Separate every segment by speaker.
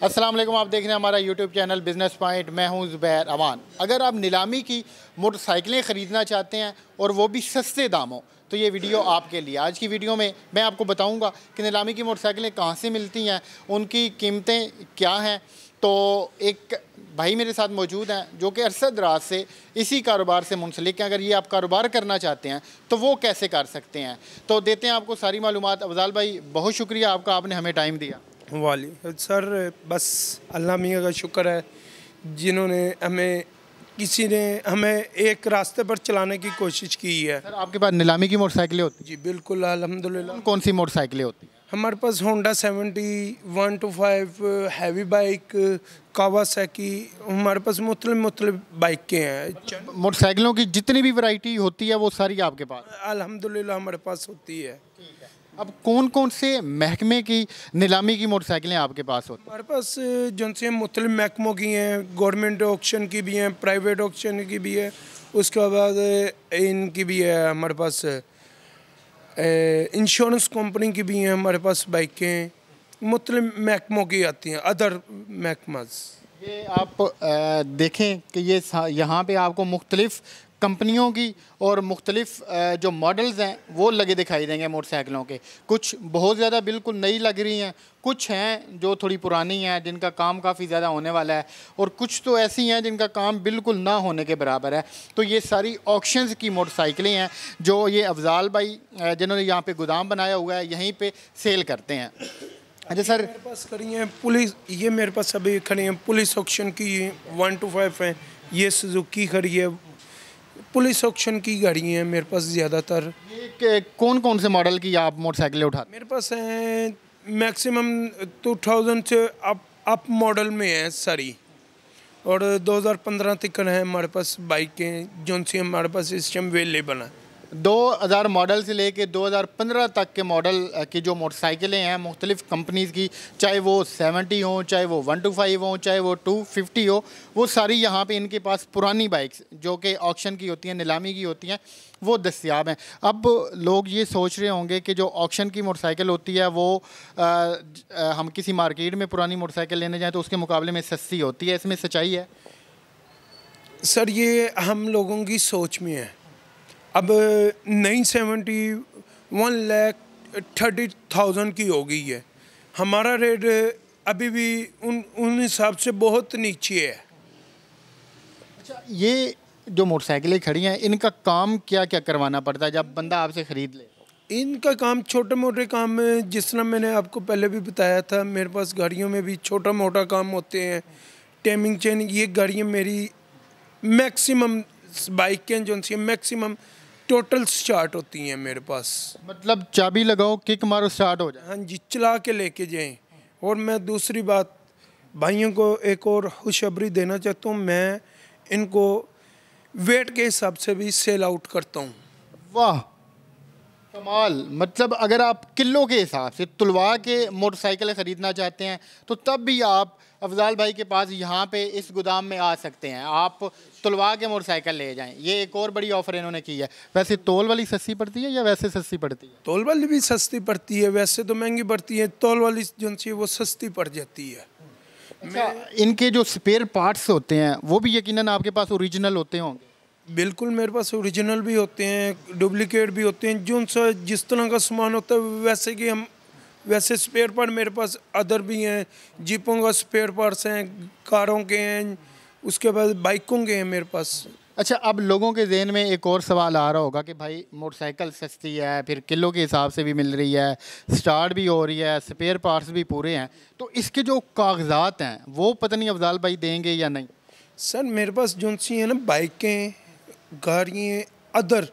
Speaker 1: अस्सलाम वालेकुम, आप देख रहे हैं हमारा यूट्यूब चैनल बिज़नेस पॉइंट। मैं हूं ज़ुबैर अमान। अगर आप नीलामी की मोटरसाइकिलें ख़रीदना चाहते हैं और वो भी सस्ते दामों, तो ये वीडियो आपके लिए। आज की वीडियो में मैं आपको बताऊंगा कि नीलामी की मोटरसाइकिलें कहाँ से मिलती हैं, उनकी कीमतें क्या हैं। तो एक भाई मेरे साथ मौजूद हैं जो कि अरसद दराज से इसी कारोबार से मुंसलिक हैं। अगर ये आप कारोबार करना चाहते हैं तो वो कैसे कर सकते हैं, तो देते हैं आपको सारी मालूमात। अफजाल भाई, बहुत शुक्रिया आपका, आपने हमें टाइम दिया।
Speaker 2: वाली सर, बस अल्लाह मियाँ का शुक्र है जिन्होंने किसी ने हमें एक रास्ते पर चलाने की कोशिश की है।
Speaker 1: सर, आपके पास नीलामी की मोटरसाइकिलें होती
Speaker 2: जी बिल्कुल, अल्हम्दुलिल्लाह।
Speaker 1: कौन सी मोटरसाइकिलें होती हैं?
Speaker 2: हमारे पास होंडा 70, 125, हैवी बाइक, कावासाकी, हमारे पास मुख्तलिफ बाइकें हैं।
Speaker 1: मोटरसाइकिलों की जितनी भी वैरायटी होती है वो सारी आपके पास?
Speaker 2: अल्हम्दुलिल्लाह हमारे पास होती है।
Speaker 1: अब कौन कौन से महकमे की नीलामी की मोटरसाइकिलें आपके पास होती हैं?
Speaker 2: हमारे पास जो से मुख्तलिफ महकमों की हैं, गवर्नमेंट ऑक्शन की भी हैं, प्राइवेट ऑक्शन की भी है, उसके बाद इनकी भी है हमारे पास, इंश्योरेंस कंपनी की भी हैं हमारे पास बाइकें, मुख्तलिफ महकमों की आती हैं, अदर महकमास।
Speaker 1: ये आप देखें कि ये यहाँ पे आपको मुख्तलिफ कंपनियों की और मुख्तलिफ जो मॉडल्स हैं वो लगे दिखाई देंगे मोटरसाइकिलों के। कुछ बहुत ज़्यादा बिल्कुल नई लग रही हैं, कुछ हैं जो थोड़ी पुरानी हैं जिनका काम काफ़ी ज़्यादा होने वाला है, और कुछ तो ऐसी हैं जिनका काम बिल्कुल ना होने के बराबर है। तो ये सारी ऑक्शंस की मोटरसाइकिलें हैं जो ये अफजाल भाई जिन्होंने यहाँ पे गोदाम बनाया हुआ है यहीं पे सेल करते हैं। अच्छा सर,
Speaker 2: मेरे पास खड़ी हैं पुलिस, ये मेरे पास अभी खड़ी हैं पुलिस ऑक्शन की 125 हैं, ये सुजुकी खड़ी है, पुलिस ऑक्शन की गाड़ी हैं मेरे पास ज़्यादातर।
Speaker 1: ये कौन कौन से मॉडल की आप मोटरसाइकिलें उठाते?
Speaker 2: मेरे पास हैं मैक्सिमम 2000 से अप मॉडल में है सारी, और 2015 तक है हमारे पास बाइकें जो सी हमारे पास इस टाइम अवेलेबल हैं।
Speaker 1: 2000 मॉडल से लेके 2015 तक के मॉडल की जो मोटरसाइकिलें हैं मुख्तलिफ़ कंपनीज़ की, चाहे वो 70 हो, चाहे वो 125 हो, चाहे वो 250 हो, वो सारी यहाँ पे इनके पास पुरानी बाइक्स जो कि ऑक्शन की होती हैं, नीलामी की होती हैं, वो दस्तियाब हैं। अब लोग ये सोच रहे होंगे कि जो ऑक्शन की मोटरसाइकिल होती है वो हम किसी मार्केट में पुरानी मोटरसाइकिल लेने जाएँ तो उसके मुकाबले में सस्ती होती है, इसमें सच्चाई है?
Speaker 2: सर, ये हम लोगों की सोच में है। अब नई 71,30,000 की हो गई है, हमारा रेट अभी भी उन हिसाब से बहुत नीचे है।
Speaker 1: अच्छा, ये जो मोटरसाइकिलें खड़ी हैं इनका काम क्या क्या करवाना पड़ता है जब बंदा आपसे ख़रीद ले?
Speaker 2: इनका काम छोटे मोटे काम है, जिस तरह मैंने आपको पहले भी बताया था, मेरे पास गाड़ियों में भी छोटा मोटा काम होते हैं। टाइमिंग चेन, ये गाड़ियाँ मेरी मैक्सिमम बाइकें जो सी मैक्सिमम टोटल स्टार्ट होती हैं मेरे पास।
Speaker 1: मतलब चाबी लगाओ, किक मारो, स्टार्ट हो जाए?
Speaker 2: हाँ जी, चला के लेके जाएं। और मैं दूसरी बात भाइयों को एक और खुशखबरी देना चाहता हूँ, मैं इनको वेट के हिसाब से भी सेल आउट करता हूँ।
Speaker 1: वाह, कमाल। मतलब अगर आप किलो के हिसाब से तुलवा के मोटरसाइकिल ख़रीदना चाहते हैं तो तब भी आप अफजाल भाई के पास यहाँ पे इस गोदाम में आ सकते हैं, आप तुलवा के मोटरसाइकिल ले जाएं। ये एक और बड़ी ऑफ़र इन्होंने की है। वैसे तोल वाली सस्ती पड़ती है या वैसे सस्ती पड़ती है?
Speaker 2: तोल वाली भी सस्ती पड़ती है, वैसे तो महंगी पड़ती है, तोल वाली जो सी वो सस्ती पड़ जाती है।
Speaker 1: अच्छा, इनके जो स्पेयर पार्ट्स होते हैं वो भी यकीनन आपके पास ओरिजिनल होते होंगे?
Speaker 2: बिल्कुल, मेरे पास ओरिजिनल भी होते हैं, डुप्लीकेट भी होते हैं, जो सा जिस तरह का सामान होता है वैसे कि हम वैसे स्पेयर पार्ट मेरे पास अदर भी हैं, जीपों का स्पेयर पार्ट्स हैं, कारों के हैं, उसके बाद बाइकों के हैं मेरे पास।
Speaker 1: अच्छा, अब लोगों के जहन में एक और सवाल आ रहा होगा कि भाई मोटरसाइकिल सस्ती है, फिर किलो के हिसाब से भी मिल रही है, स्टार्ट भी हो रही है, स्पेयर पार्ट्स भी पूरे हैं, तो इसके जो कागजात हैं वो पता नहीं अफजाल भाई देंगे या नहीं?
Speaker 2: सर, मेरे पास जो सी है ना बाइकें, गाड़ियाँ, अदर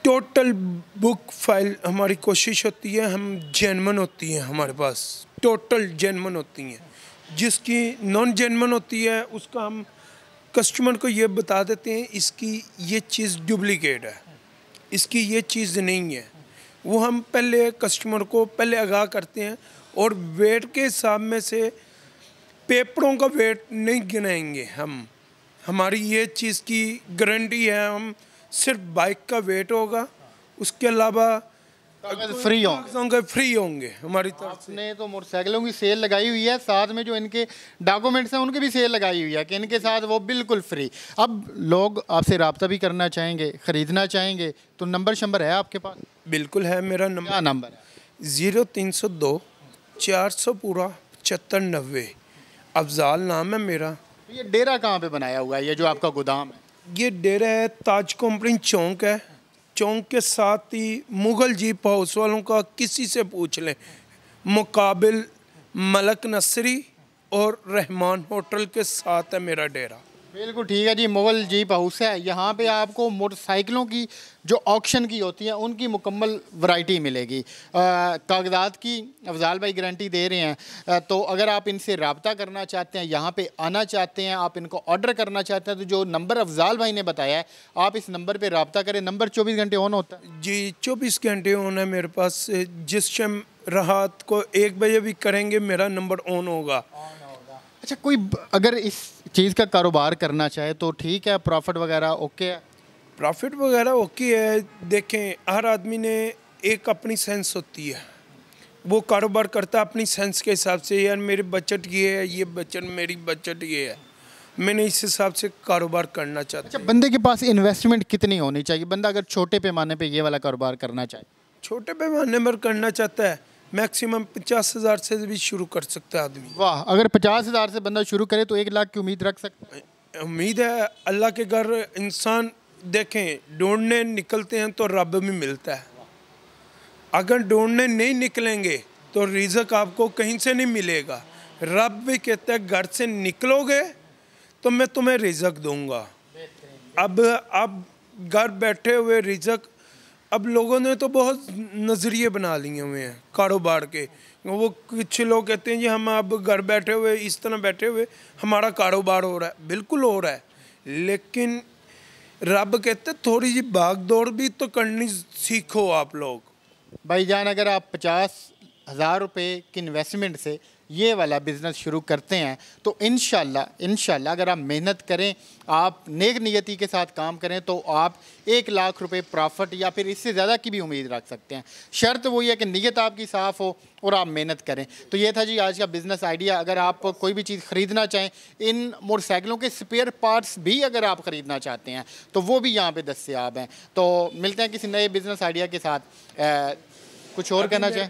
Speaker 2: टोटल बुक फाइल हमारी कोशिश होती है, हम जेन्युइन होती हैं हमारे पास, टोटल जेन्युइन होती हैं। जिसकी नॉन जेन्युइन होती है उसका हम कस्टमर को ये बता देते हैं इसकी ये चीज़ डुप्लीकेट है, इसकी ये चीज़ नहीं है। वो हम पहले कस्टमर को पहले आगाह करते हैं, और वेट के हिसाब में से पेपरों का वेट नहीं गिनाएंगे हम, हमारी ये चीज़ की गारंटी है। हम सिर्फ बाइक का वेट होगा, उसके अलावा
Speaker 1: कागज फ्री होंगे।
Speaker 2: फ्री होंगे हमारी तरफ से।
Speaker 1: आपने तो मोटरसाइकिलों की सेल लगाई हुई है, साथ में जो इनके डॉक्यूमेंट्स हैं उनकी भी सेल लगाई हुई है कि इनके साथ वो बिल्कुल फ्री। अब लोग आपसे रब्ता भी करना चाहेंगे, ख़रीदना चाहेंगे, तो नंबर शंबर है आपके पास?
Speaker 2: बिल्कुल है, मेरा
Speaker 1: क्या नंबर है?
Speaker 2: 0302 400 पूरा 7590। अफजाल नाम है मेरा।
Speaker 1: ये डेरा कहाँ पे बनाया हुआ है, ये जो आपका गोदाम है?
Speaker 2: ये डेरा है ताज कंपनी चौक है। चौक के साथ ही मुगल जीप हाउस वालों का किसी से पूछ लें, मुकाबिल मलक नसरी और रहमान होटल के साथ है मेरा डेरा।
Speaker 1: बिल्कुल ठीक है जी, मुगल जीप हाउस है। यहाँ पे आपको मोटरसाइकिलों की जो ऑक्शन की होती हैं उनकी मुकम्मल वैरायटी मिलेगी। कागजात की अफजाल भाई गारंटी दे रहे हैं। तो अगर आप इनसे रब्ता करना चाहते हैं, यहाँ पे आना चाहते हैं, आप इनको ऑर्डर करना चाहते हैं, तो जो नंबर अफजाल भाई ने बताया है आप इस नंबर पर रब्ता करें। नंबर 24 घंटे ऑन होता है
Speaker 2: जी, 24 घंटे ऑन है मेरे पास। जिस टाइम रात को 1 बजे भी करेंगे मेरा नंबर ऑन होगा।
Speaker 1: अच्छा, कोई अगर इस चीज़ का कारोबार करना चाहे तो ठीक है, प्रॉफिट वगैरह ओके है?
Speaker 2: प्रॉफिट वगैरह ओके है। देखें, हर आदमी ने एक अपनी सेंस होती है, वो कारोबार करता है अपनी सेंस के हिसाब से। यार मेरी बजट ये है, ये बजट मेरी बजट ये है, मैंने इस हिसाब से कारोबार करना चाहता हूँ।
Speaker 1: अच्छा, बंदे के पास इन्वेस्टमेंट कितनी होनी चाहिए, बंदा अगर छोटे पैमाने पे ये वाला कारोबार करना चाहे?
Speaker 2: छोटे पैमाने पर करना चाहता है मैक्सिमम 50,000 से भी शुरू कर सकता है आदमी।
Speaker 1: वाह, अगर 50,000 से बंदा शुरू करे तो 1 लाख की उम्मीद रख सकता है?
Speaker 2: उम्मीद है। अल्लाह के घर इंसान देखें ढूंढने निकलते हैं तो रब भी मिलता है। अगर ढूंढने नहीं निकलेंगे तो रिज़्क आपको कहीं से नहीं मिलेगा। रब भी कहता है घर से निकलोगे तो मैं तुम्हें रिज़्क दूंगा। अब घर बैठे हुए रिज़्क, अब लोगों ने तो बहुत नज़रिए बना लिए हुए हैं कारोबार के। वो कुछ लोग कहते हैं जी हम अब घर बैठे हुए इस तरह बैठे हुए हमारा कारोबार हो रहा है। बिल्कुल हो रहा है, लेकिन रब कहते थोड़ी सी भाग दौड़ भी तो करनी सीखो आप लोग।
Speaker 1: भाईजान, अगर आप 50,000 रुपये की इन्वेस्टमेंट से ये वाला बिज़नेस शुरू करते हैं तो इंशाल्लाह अगर आप मेहनत करें, आप नेक नियति के साथ काम करें तो आप 1 लाख रुपए प्रॉफिट या फिर इससे ज़्यादा की भी उम्मीद रख सकते हैं। शर्त वही है कि नीयत आपकी साफ़ हो और आप मेहनत करें। तो ये था जी आज का बिज़नेस आइडिया। अगर आप कोई भी चीज़ ख़रीदना चाहें, इन मोटरसाइकिलों के स्पेयर पार्ट्स भी अगर आप ख़रीदना चाहते हैं तो वो भी यहाँ पर दस्तयाब हैं। तो मिलते हैं किसी नए बिज़नेस आइडिया के साथ। कुछ और कहना चाहें?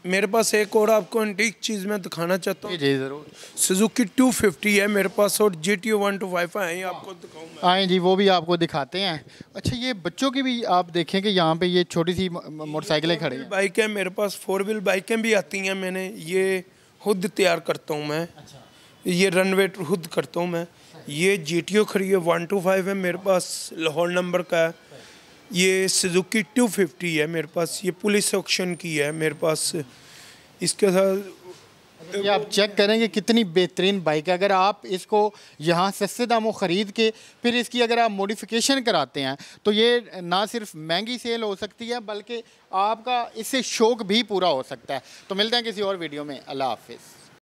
Speaker 2: मेरे पास एक और आपको एंटीक चीज़ मैं दिखाना चाहता हूँ।
Speaker 1: जी ज़रूर।
Speaker 2: सुजुकी 250 है मेरे पास और GTO 125 है, आपको दिखाऊंगा।
Speaker 1: आए जी, वो भी आपको दिखाते हैं। अच्छा, ये बच्चों की भी आप देखें कि यहाँ पे ये छोटी सी मोटरसाइकिलें खड़ी हैं।
Speaker 2: बाइक है मेरे पास, 4 व्हील बाइकें भी आती हैं। मैंने ये खुद तैयार करता हूँ मैं।
Speaker 1: अच्छा।
Speaker 2: ये रनवे खुद करता हूँ मैं। ये GTO खड़ी है 125 है मेरे पास, लाहौर नंबर का है। ये सुजुकी 250 है मेरे पास, ये पुलिस ऑक्शन की है मेरे पास। इसके साथ
Speaker 1: ये आप चेक करेंगे कितनी बेहतरीन बाइक है। अगर आप इसको यहाँ सस्ते दामों ख़रीद के फिर इसकी अगर आप मॉडिफिकेशन कराते हैं तो ये ना सिर्फ महंगी सेल हो सकती है बल्कि आपका इससे शौक़ भी पूरा हो सकता है। तो मिलते हैं किसी और वीडियो में। अल्लाह हाफिज़।